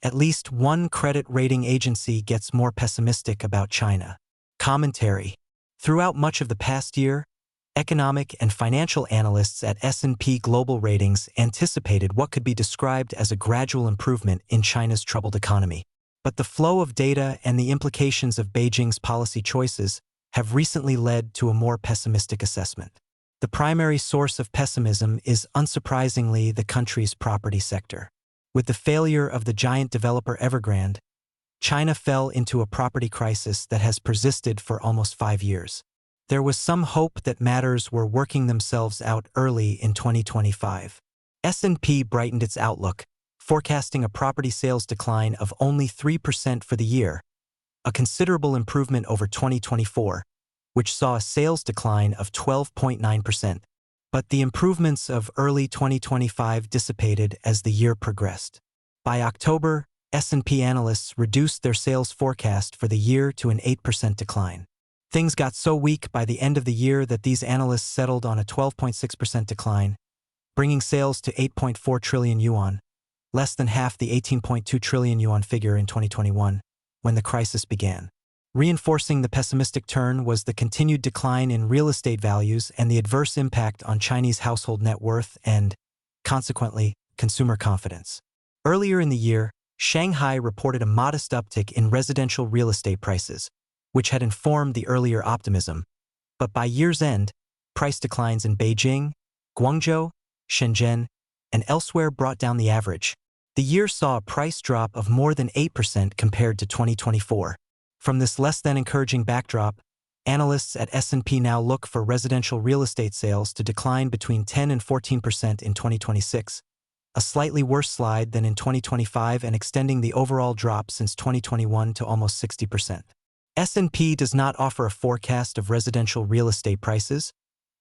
At least one credit rating agency gets more pessimistic about China. Commentary. Throughout much of the past year, economic and financial analysts at S&P Global Ratings anticipated what could be described as a gradual improvement in China's troubled economy. But the flow of data and the implications of Beijing's policy choices have recently led to a more pessimistic assessment. The primary source of pessimism is, unsurprisingly, the country's property sector. With the failure of the giant developer Evergrande, China fell into a property crisis that has persisted for almost 5 years. There was some hope that matters were working themselves out early in 2025. S&P brightened its outlook, forecasting a property sales decline of only 3% for the year, a considerable improvement over 2024, which saw a sales decline of 12.9%. But the improvements of early 2025 dissipated as the year progressed. By October, S&P analysts reduced their sales forecast for the year to an 8% decline. Things got so weak by the end of the year that these analysts settled on a 12.6% decline, bringing sales to 8.4 trillion yuan, less than half the 18.2 trillion yuan figure in 2021, when the crisis began. Reinforcing the pessimistic turn was the continued decline in real estate values and the adverse impact on Chinese household net worth and, consequently, consumer confidence. Earlier in the year, Shanghai reported a modest uptick in residential real estate prices, which had informed the earlier optimism. But by year's end, price declines in Beijing, Guangzhou, Shenzhen, and elsewhere brought down the average. The year saw a price drop of more than 8% compared to 2024. From this less than encouraging backdrop, analysts at S&P now look for residential real estate sales to decline between 10 and 14% in 2026, a slightly worse slide than in 2025 and extending the overall drop since 2021 to almost 60%. S&P does not offer a forecast of residential real estate prices,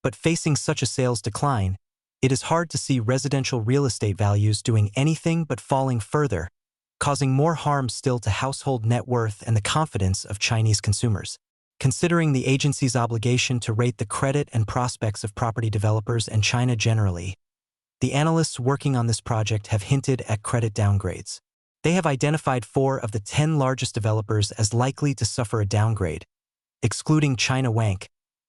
but facing such a sales decline, it is hard to see residential real estate values doing anything but falling further, causing more harm still to household net worth and the confidence of Chinese consumers. Considering the agency's obligation to rate the credit and prospects of property developers and China generally, the analysts working on this project have hinted at credit downgrades. They have identified 4 of the 10 largest developers as likely to suffer a downgrade, excluding China Wank,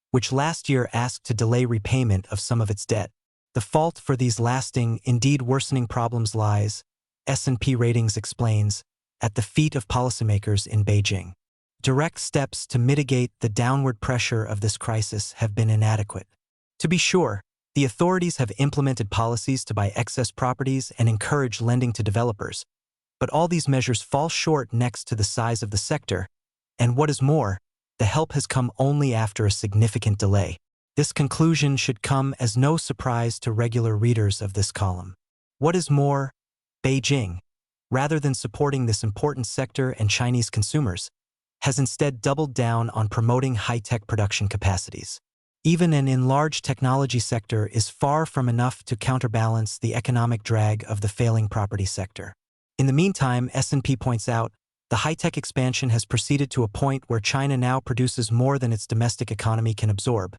which last year asked to delay repayment of some of its debt. The fault for these lasting, indeed worsening problems lies, S&P Ratings explains, at the feet of policymakers in Beijing. Direct steps to mitigate the downward pressure of this crisis have been inadequate. To be sure, the authorities have implemented policies to buy excess properties and encourage lending to developers, but all these measures fall short next to the size of the sector, and what is more, the help has come only after a significant delay. This conclusion should come as no surprise to regular readers of this column. What is more, Beijing, rather than supporting this important sector and Chinese consumers, has instead doubled down on promoting high-tech production capacities. Even an enlarged technology sector is far from enough to counterbalance the economic drag of the failing property sector. In the meantime, S&P points out, the high-tech expansion has proceeded to a point where China now produces more than its domestic economy can absorb,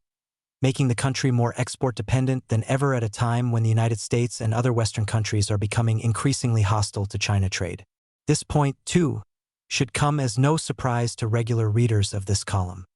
making the country more export-dependent than ever at a time when the United States and other Western countries are becoming increasingly hostile to China trade. This point, too, should come as no surprise to regular readers of this column.